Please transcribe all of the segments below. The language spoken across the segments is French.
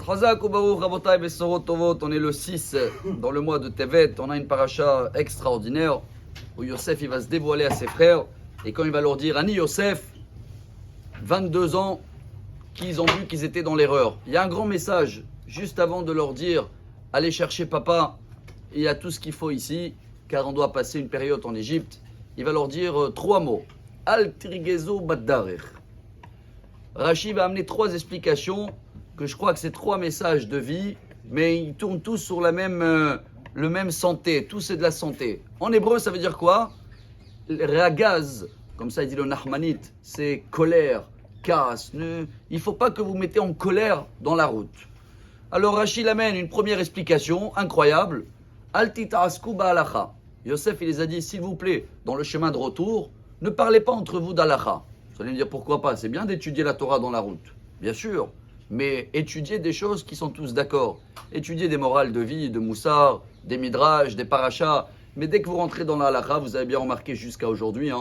Chazak ou Baruch, Rabotai, Besorot Tovot, on est le 6 dans le mois de Tevet, on a une paracha extraordinaire où Yosef il va se dévoiler à ses frères et quand il va leur dire Ani Yosef, 22 ans, qu'ils ont vu qu'ils étaient dans l'erreur. Il y a un grand message juste avant de leur dire allez chercher papa, il y a tout ce qu'il faut ici car on doit passer une période en Égypte. Il va leur dire 3 mots. Al Tirgezo Baddarer. Rashi va amener 3 explications que je crois que c'est 3 messages de vie, mais ils tournent tous sur le même santé, tout c'est de la santé. En hébreu, ça veut dire quoi? Ragaz, comme ça il dit le Nahmanite, c'est colère, casse. Il ne faut pas que vous mettez en colère dans la route. Alors Rashi amène une première explication incroyable. Altitasku ba'alacha. Yosef il les a dit, s'il vous plaît, dans le chemin de retour, ne parlez pas entre vous d'alacha. Vous allez me dire pourquoi pas, c'est bien d'étudier la Torah dans la route, bien sûr. Mais étudier des choses qui sont tous d'accord. Étudier des morales de vie, de moussard, des midrash, des parachas. Mais dès que vous rentrez dans la halakha, vous avez bien remarqué jusqu'à aujourd'hui,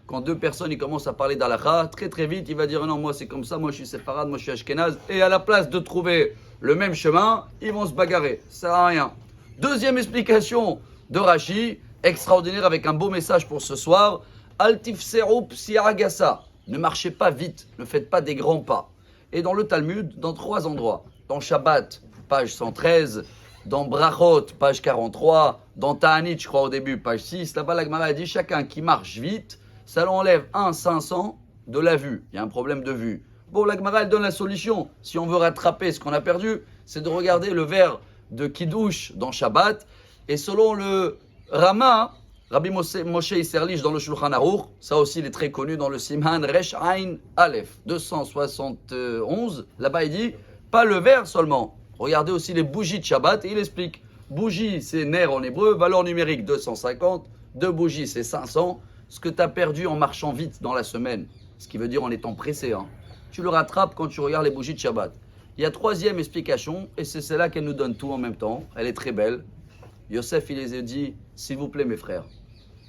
quand 2 personnes ils commencent à parler d'halakha, très vite, il va dire non, moi c'est comme ça, moi je suis séfarade, moi je suis ashkénaze. Et à la place de trouver le même chemin, ils vont se bagarrer. Ça sert à rien. Deuxième explication de Rashi, extraordinaire avec un beau message pour ce soir. Altifseru psiaragasa. Ne marchez pas vite, ne faites pas des grands pas. Et dans le Talmud, dans 3 endroits. Dans Shabbat, page 113. Dans Brachot, page 43. Dans Ta'anit, je crois au début, page 6. Là-bas, la Gemara dit chacun qui marche vite, ça l'enlève 500 de la vue. Il y a un problème de vue. Bon, la Gemara, elle donne la solution. Si on veut rattraper ce qu'on a perdu, c'est de regarder le vers de Kiddush dans Shabbat. Et selon le Rama, Rabbi Moshe Isserlich dans le Shulchan Aruch, ça aussi il est très connu dans le Siman Resh Ain Aleph 271, là-bas il dit, pas le verre seulement, regardez aussi les bougies de Shabbat, et il explique, bougie c'est ner en hébreu, valeur numérique 250, 2 bougies c'est 500, ce que tu as perdu en marchant vite dans la semaine, ce qui veut dire en étant pressé, tu le rattrapes quand tu regardes les bougies de Shabbat. Il y a 3e explication, et c'est celle-là qu'elle nous donne tout en même temps, elle est très belle. Yosef il les a dit, s'il vous plaît mes frères,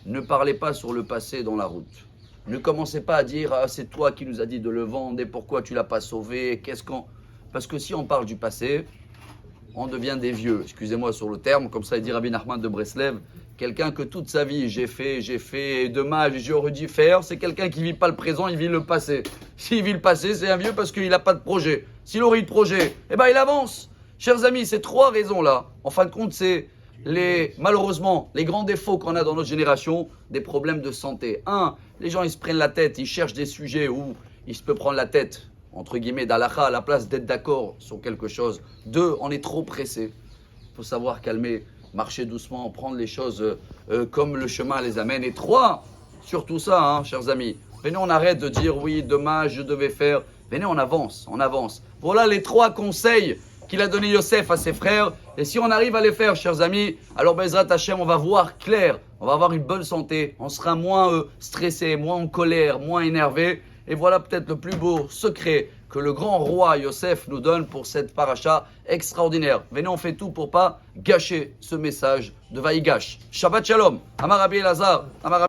ne parlez pas sur le passé dans la route. Ne commencez pas à dire c'est toi qui nous as dit de le vendre et pourquoi tu l'as pas sauvé. Parce que si on parle du passé, on devient des vieux. Excusez-moi sur le terme, comme ça il dit Rabbi Nachman de Breslev. Quelqu'un que toute sa vie j'ai fait, et dommage, j'aurais dû faire. C'est quelqu'un qui vit pas le présent, il vit le passé. S'il vit le passé, c'est un vieux parce qu'il n'a pas de projet. S'il aurait eu de projet, il avance. Chers amis, ces 3 raisons-là, en fin de compte, c'est malheureusement, les grands défauts qu'on a dans notre génération, des problèmes de santé. 1, les gens ils se prennent la tête, ils cherchent des sujets où ils se peuvent prendre la tête, entre guillemets, d'halakha à la place d'être d'accord sur quelque chose. 2, on est trop pressé. Il faut savoir calmer, marcher doucement, prendre les choses comme le chemin les amène. Et 3, surtout ça, chers amis, venez, on arrête de dire oui, dommage, je devais faire. Venez, on avance, on avance. Voilà les 3 conseils qu'il a donné Yosef à ses frères. Et si on arrive à les faire, chers amis, alors Bezrat Hashem, on va voir clair, on va avoir une bonne santé, on sera moins stressé, moins en colère, moins énervé. Et voilà peut-être le plus beau secret que le grand roi Yosef nous donne pour cette paracha extraordinaire. Venez, on fait tout pour pas gâcher ce message de Vaïgash. Shabbat Shalom. Amar Rabbi Elazar.